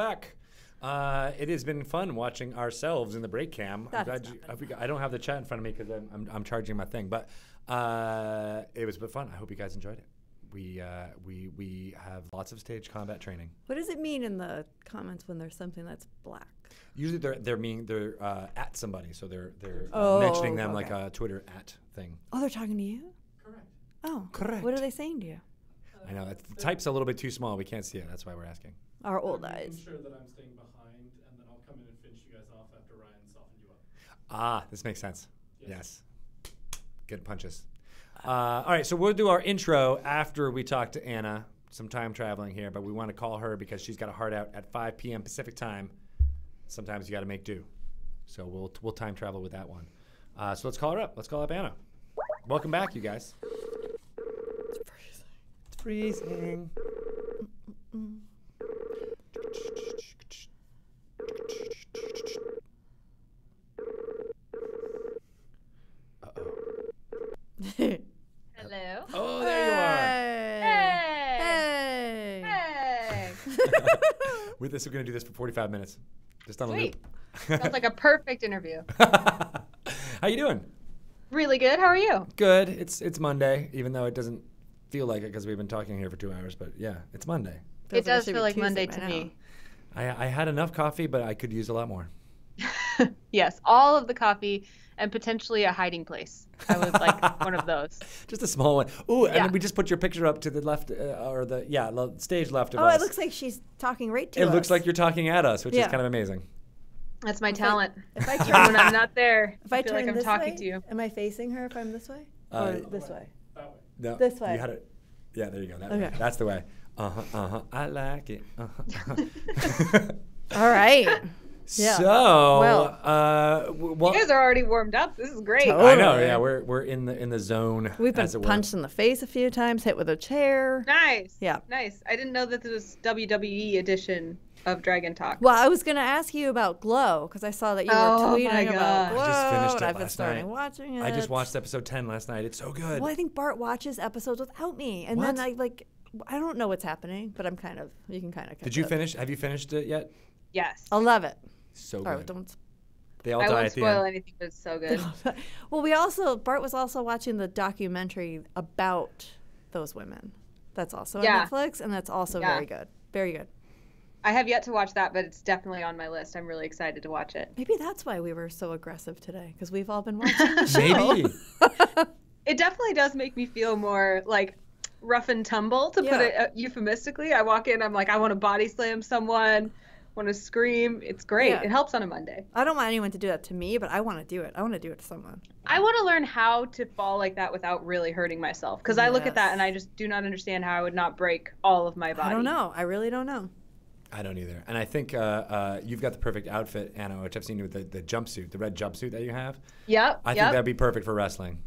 back. It has been fun watching ourselves in the break cam. I'm glad I don't have the chat in front of me because I'm charging my thing, but it was fun. I hope you guys enjoyed it. We have lots of stage combat training. What does it mean in the comments when there's something that's black? Usually they're at somebody, so they're mentioning them like a Twitter at thing. Oh, they're talking to you? Correct. Oh, correct. What are they saying to you? I know the type's a little bit too small. We can't see it. That's why we're asking. Our old eyes. I'm sure that I'm staying behind, and then I'll come in and finish you guys off after Ryan softened you up. Ah, this makes sense. Yes. Good punches. All right, so we'll do our intro after we talk to Anna. Some time traveling here, but we want to call her because she's got a hard out at 5 p.m. Pacific time. Sometimes you got to make do. So we'll time travel with that one. So let's call her up. Let's call up Anna. Welcome back, you guys. It's freezing. Hello. Oh, there you are. Hey. Hey. With this, we're going to do this for 45 minutes. Just on a loop. Sounds like a perfect interview. How you doing? Really good. How are you? Good. It's Monday, even though it doesn't feel like it because we've been talking here for 2 hours. But yeah, it's Monday. It does feel like Monday to me. I had enough coffee, but I could use a lot more. Yes, all of the coffee and potentially a hiding place. I would like one of those. Just a small one. Ooh, and we just put your picture up to the left, or the stage left of us. Oh, it looks like she's talking right to us. It looks like you're talking at us, which is kind of amazing. That's my talent. If I turn when I'm not there, if I feel turn like I'm this talking way, to you. Am I facing her if I'm this way? Or this way? That way. No, this way. You had it. Yeah, there you go. That okay. way. That's the way. I like it. All right. Yeah. So, you guys are already warmed up. This is great. Totally. I know. Yeah, we're in the zone. We've been punched in the face a few times, hit with a chair. Nice. Yeah. Nice. I didn't know that this was WWE edition of Dragon Talk. Well, I was going to ask you about Glow because I saw that you were tweeting about Glow. I just finished it I've been last starting night. watching it. I just watched episode 10 last night. It's so good. Well, I think Bart watches episodes without me, and then I don't know what's happening, but you can kind of. Did you finish? Have you finished it yet? Yes. I love it. So good. All right, don't. They all I die won't at the spoil end. anything, but it's so good. Well, Bart was also watching the documentary about those women. That's also on Netflix, and that's also very good. Very good. I have yet to watch that, but it's definitely on my list. I'm really excited to watch it. Maybe that's why we were so aggressive today, because we've all been watching the show. Maybe. It definitely does make me feel more like rough and tumble, to put it euphemistically. I walk in, I'm like, I want to body slam someone, want to scream. It's great. Yeah. It helps on a Monday. I don't want anyone to do that to me, but I want to do it. I want to do it to someone. I want to learn how to fall like that without really hurting myself, because I look at that and I just do not understand how I would not break all of my body. I don't know. I really don't know. I don't either. And I think you've got the perfect outfit, Anna, which I've seen you with the jumpsuit, the red jumpsuit that you have. Yep. I think that'd be perfect for wrestling.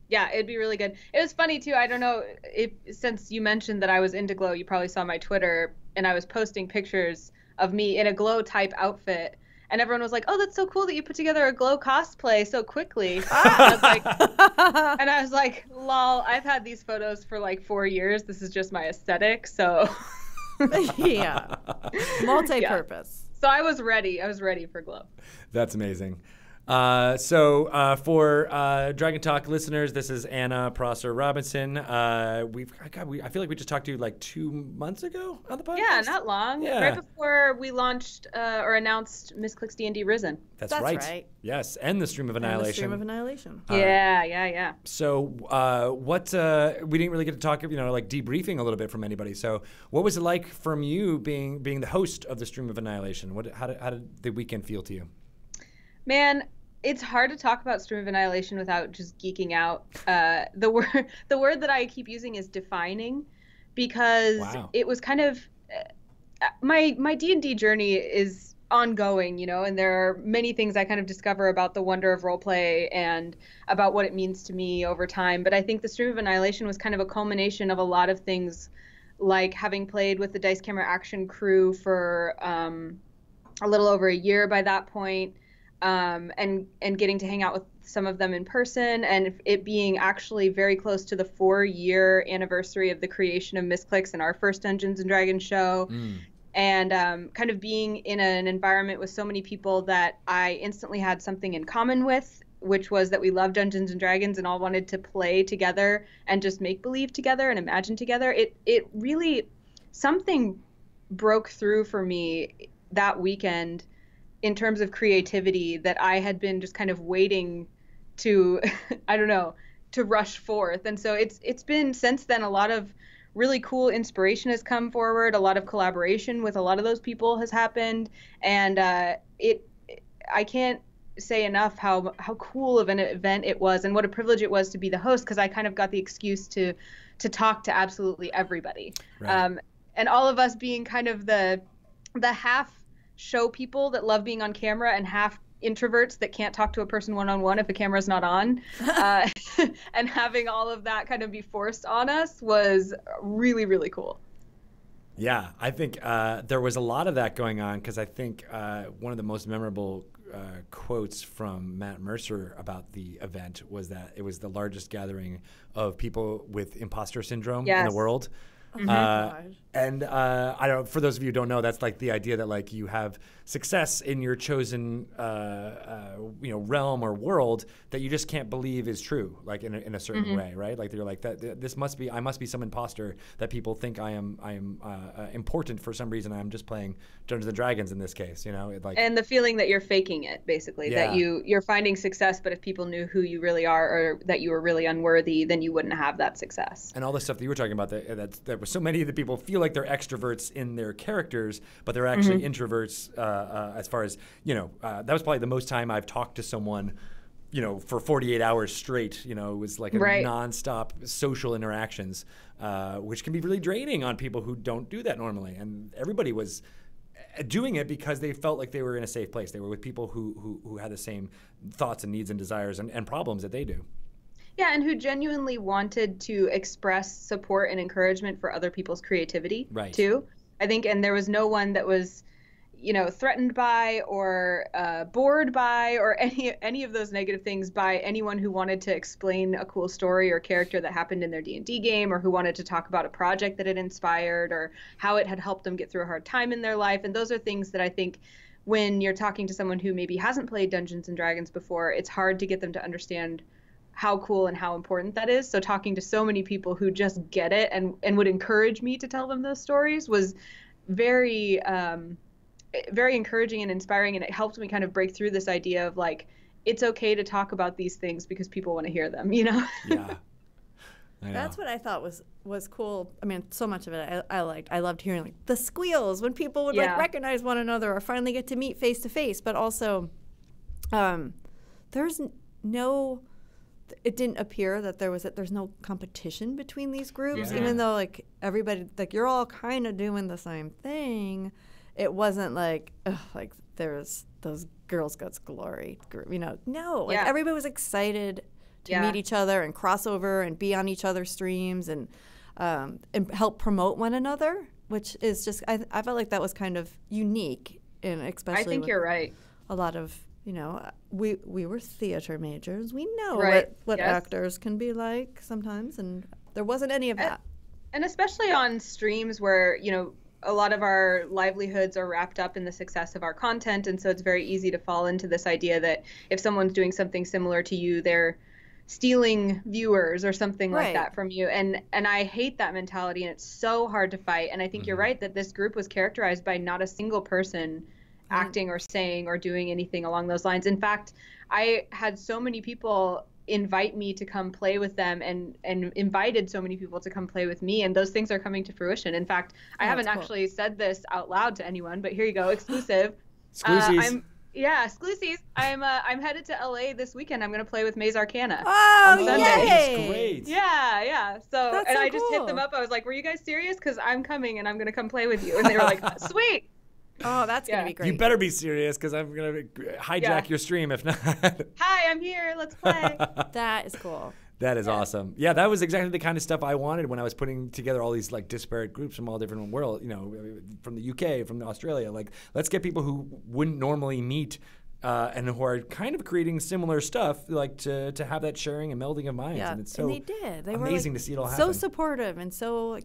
Yeah, it'd be really good. It was funny too. I don't know if, since you mentioned that I was into Glow, you probably saw my Twitter, and I was posting pictures of me in a Glow type outfit, and everyone was like, "Oh, that's so cool that you put together a Glow cosplay so quickly." And I was like, "Lol, I've had these photos for like 4 years. This is just my aesthetic." So yeah, multi-purpose. So I was ready. I was ready for Glow. That's amazing. So for Dragon Talk listeners, this is Anna Prosser Robinson. I feel like we just talked to you like 2 months ago on the podcast. Yeah, not long. Yeah. Right before we launched or announced Misclicks D&D Risen. That's right. Yes, and the Stream of Annihilation. And the Stream of Annihilation. Yeah. So what we didn't really get to talk, like debriefing a little bit from anybody. So what was it like from you being the host of the Stream of Annihilation? How did the weekend feel to you? Man, it's hard to talk about Stream of Annihilation without just geeking out. The word that I keep using is defining, because it was kind of my D&D journey is ongoing, and there are many things I kind of discover about the wonder of roleplay and about what it means to me over time. But I think the Stream of Annihilation was kind of a culmination of a lot of things, like having played with the Dice Camera Action crew for a little over a year by that point. And getting to hang out with some of them in person, and it being actually very close to the 4-year anniversary of the creation of Misclicks and our first Dungeons and Dragons show. and kind of being in an environment with so many people that I instantly had something in common with, which was that we loved Dungeons and Dragons and all wanted to play together and just make believe together and imagine together. It really, something broke through for me that weekend in terms of creativity that I had been just kind of waiting to, I don't know, to rush forth. And so it's been since then a lot of really cool inspiration has come forward. A lot of collaboration with a lot of those people has happened. And I can't say enough how cool of an event it was and what a privilege it was to be the host, because I kind of got the excuse to talk to absolutely everybody. Right. And all of us being kind of the half show people that love being on camera and half introverts that can't talk to a person one-on-one if a camera's not on, and having all of that kind of be forced on us was really, really cool. Yeah, I think there was a lot of that going on, because I think one of the most memorable quotes from Matt Mercer about the event was that it was the largest gathering of people with imposter syndrome in the world. And I don't. For those of you who don't know, that's like the idea that like you have success in your chosen realm or world that you just can't believe is true, like in a certain way, right? Like they're like that. I must be some imposter that people think I am important for some reason. I'm just playing Dungeons and Dragons in this case, And the feeling that you're faking it, basically, that you're finding success, but if people knew who you really are or that you were really unworthy, then you wouldn't have that success. And all the stuff that you were talking about, that so many of the people feel like they're extroverts in their characters, but they're actually introverts. As far as that was probably the most time I've talked to someone, for 48 hours straight. It was like a nonstop social interactions, which can be really draining on people who don't do that normally. And everybody was doing it because they felt like they were in a safe place. They were with people who had the same thoughts and needs and desires and problems that they do. Yeah, and who genuinely wanted to express support and encouragement for other people's creativity, too. I think, and there was no one that was, threatened by or bored by or any of those negative things by anyone who wanted to explain a cool story or character that happened in their D&D game, or who wanted to talk about a project that it inspired or how it had helped them get through a hard time in their life. And those are things that I think when you're talking to someone who maybe hasn't played Dungeons and Dragons before, it's hard to get them to understand how cool and how important that is. So talking to so many people who just get it and would encourage me to tell them those stories was very, very encouraging and inspiring. And it helped me kind of break through this idea of like, it's okay to talk about these things because people want to hear them, Yeah. That's what I thought was cool. I mean, so much of it I liked. I loved hearing like the squeals when people would like recognize one another or finally get to meet face to face. But also, there's no. It didn't appear that there's no competition between these groups, even though like everybody, like you're all kind of doing the same thing. It wasn't like there's those Girl Scouts Glory group, No, like everybody was excited to meet each other and cross over and be on each other's streams and help promote one another, which is just I felt like that was kind of unique, and especially I think you're right. A lot of we were theater majors. We know what actors can be like sometimes, and there wasn't any of that. And especially on streams where, a lot of our livelihoods are wrapped up in the success of our content, and so it's very easy to fall into this idea that if someone's doing something similar to you, they're stealing viewers or something like that from you. And I hate that mentality, and it's so hard to fight. And I think you're right that this group was characterized by not a single person acting or saying or doing anything along those lines. In fact, I had so many people invite me to come play with them and invited so many people to come play with me, and those things are coming to fruition. In fact, I haven't actually said this out loud to anyone, but here you go, exclusive. Exclusives. Exclusives. I'm headed to LA this weekend. I'm going to play with Maze Arcana on Sunday. That's great. Yeah. So I just hit them up. I was like, "Were you guys serious? Because I'm coming and I'm going to come play with you." And they were like, "Sweet." Oh, that's going to be great. You better be serious, because I'm going to hijack your stream if not. Hi, I'm here. Let's play. That is cool. That is awesome. Yeah, that was exactly the kind of stuff I wanted when I was putting together all these like disparate groups from all different worlds, from the UK, from Australia. Like, let's get people who wouldn't normally meet and who are kind of creating similar stuff, like to have that sharing and melding of minds. Yeah, and it's so and they did. They amazing were, to see it all happen. So supportive and so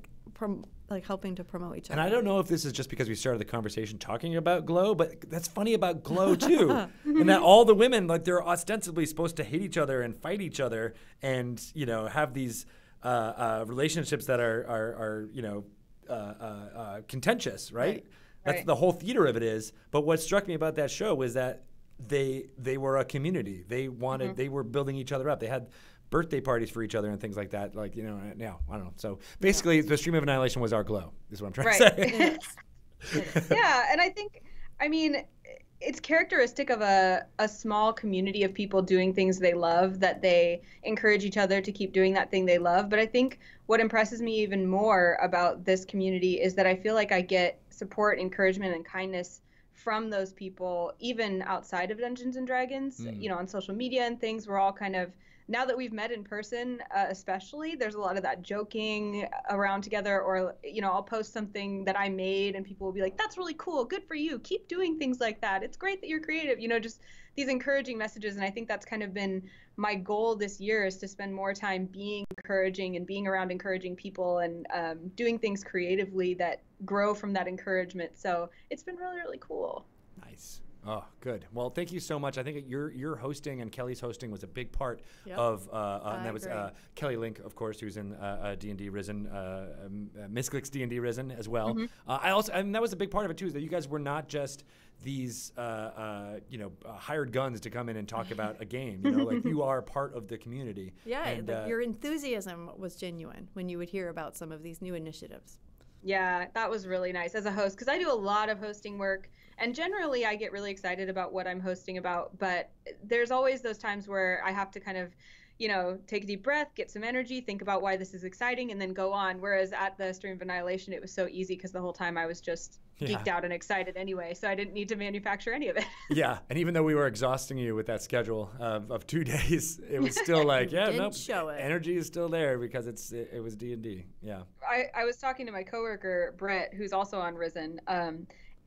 helping to promote each And other. I don't know if this is just because we started the conversation talking about Glow, but that's funny about Glow too, and that all the women, like, they're ostensibly supposed to hate each other and fight each other, and have these relationships that are contentious, right? That's the whole theater of it is. But what struck me about that show was that they were a community. They wanted they were building each other up. They had birthday parties for each other and things like that. Like, I don't know. So basically, the Stream of Annihilation was our Glow, is what I'm trying to say. Yeah, and I mean, it's characteristic of a small community of people doing things they love, that they encourage each other to keep doing that thing they love. But I think what impresses me even more about this community is that I feel like I get support, encouragement, and kindness from those people, even outside of Dungeons and Dragons, on social media and things. We're all kind of, now that we've met in person, especially, there's a lot of that joking around together, or, I'll post something that I made and people will be like, that's really cool. Good for you. Keep doing things like that. It's great that you're creative, just these encouraging messages. And I think that's kind of been my goal this year, is to spend more time being encouraging and being around encouraging people, and doing things creatively that grow from that encouragement. So it's been really, really cool. Nice. Oh, good. Well, thank you so much. I think your hosting and Kelly's hosting was a big part of, and that was Kelly Link, of course, who's in D&D Risen, Misclicks D&D Risen as well. And that was a big part of it too, is that you guys were not just these, hired guns to come in and talk about a game. Like, you are part of the community. Yeah, and, your enthusiasm was genuine when you would hear about some of these new initiatives. Yeah, that was really nice as a host, because I do a lot of hosting work, and generally I get really excited about what I'm hosting about, but there's always those times where I have to kind of, take a deep breath, get some energy, think about why this is exciting, and then go on. Whereas at the Stream of Annihilation, it was so easy because the whole time I was just geeked out and excited anyway, so I didn't need to manufacture any of it. Yeah, and even though we were exhausting you with that schedule of 2 days, it was still like, energy is still there because it was D&D. Yeah. I was talking to my coworker Brett, who's also on Risen,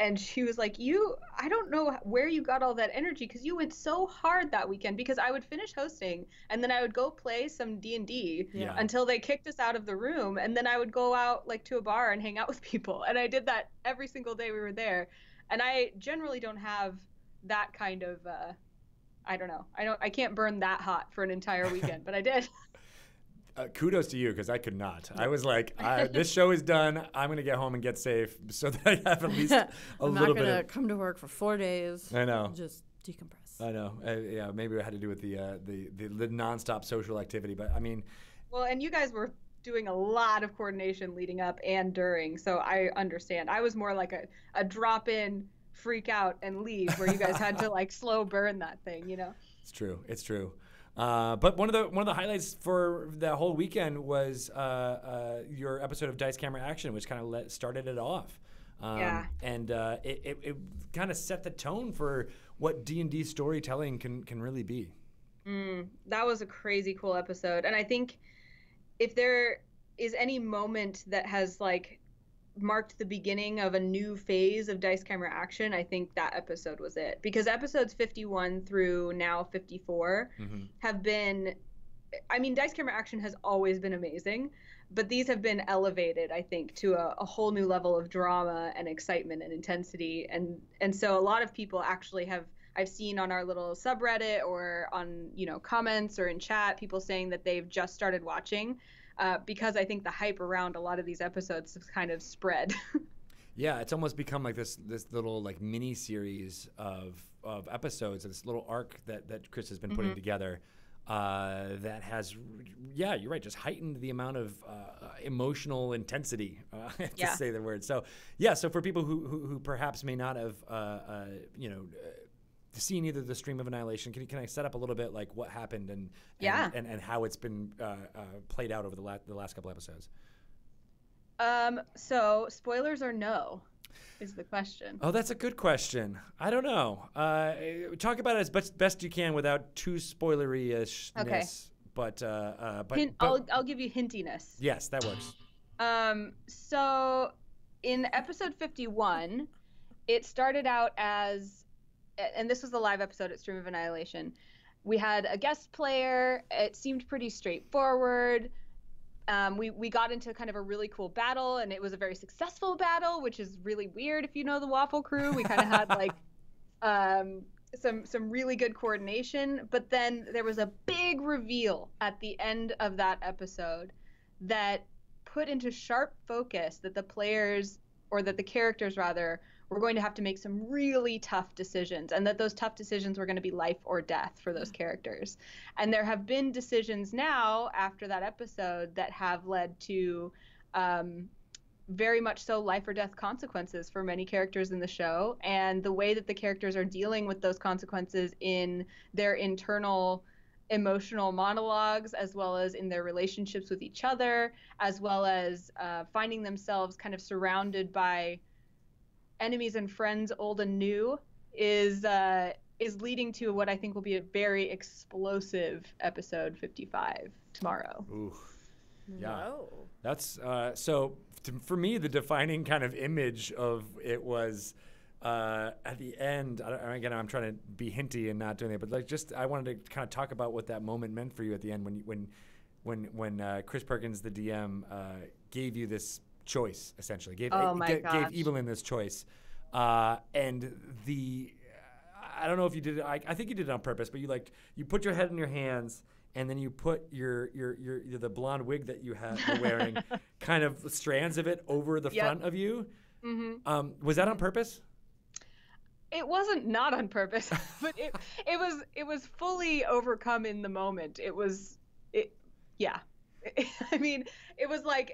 and she was like, I don't know where you got all that energy, because you went so hard that weekend. Because I would finish hosting and then I would go play some D&D until they kicked us out of the room, and then I would go out to a bar and hang out with people, and I did that every single day we were there. And I generally don't have that kind of I can't burn that hot for an entire weekend, but I did. Kudos to you, because I could not. I was like, this show is done. I'm going to get home and get safe so that I have at least a little bit. I'm not going to come to work for 4 days. I know. Just decompress. I know. Maybe it had to do with the nonstop social activity, but I mean. Well, and you guys were doing a lot of coordination leading up and during, so I understand. I was more like a drop in, freak out, and leave, where you guys had to slow burn that thing, It's true. But one of the highlights for that whole weekend was your episode of Dice Camera Action, which kind of started it off. And it kind of set the tone for what D&D storytelling can really be. That was a crazy cool episode. And I think if there is any moment that has marked the beginning of a new phase of Dice Camera Action, I think that episode was it. Because episodes 51 through now 54 have been, Dice Camera Action has always been amazing, but these have been elevated, I think, to a whole new level of drama and excitement and intensity. And so a lot of people actually I've seen on our little subreddit or on, comments or in chat, people saying that they've just started watching. Because I think the hype around a lot of these episodes has kind of spread. Yeah, it's almost become like this little mini series of episodes, this little arc that Chris has been putting together that has, you're right, just heightened the amount of emotional intensity, to say the word. So so for people who perhaps may not have seen either the Stream of Annihilation, can I set up a little bit what happened and how it's been played out over the last couple episodes? So spoilers or no is the question. Oh, that's a good question. I don't know. Talk about it as best you can without too spoilery-ishness. Okay. But I'll give you hintiness. Yes, that works. So in episode 51, it started out as, and this was the live episode at Stream of Annihilation, we had a guest player. It seemed pretty straightforward. We got into kind of a really cool battle, and it was a very successful battle, which is really weird if you know the Waffle Crew. We kind of had like some really good coordination, but then there was a big reveal at the end of that episode that put into sharp focus that the players, or that the characters rather, were going to have to make some really tough decisions, and that those tough decisions were going to be life or death for those characters. And there have been decisions now after that episode that have led to very much so life or death consequences for many characters in the show. And the way that the characters are dealing with those consequences in their internal emotional monologues, as well as in their relationships with each other, as well as finding themselves kind of surrounded by enemies and friends, old and new, is leading to what I think will be a very explosive episode 55 tomorrow. Ooh. Yeah. Whoa. That's for me, the defining kind of image of it was at the end. Again, I'm trying to be hinty and not doing it, but like, just I wanted to kind of talk about what that moment meant for you at the end when Chris Perkins, the DM, gave you this choice, essentially gave Evelyn this choice, and I don't know if you did it. I think you did it on purpose, but you put your head in your hands. And then you put the blonde wig that you were wearing, kind of strands of it over the front of you. Mm-hmm. Was that on purpose? It wasn't not on purpose, but it was fully overcome in the moment. I mean, it was like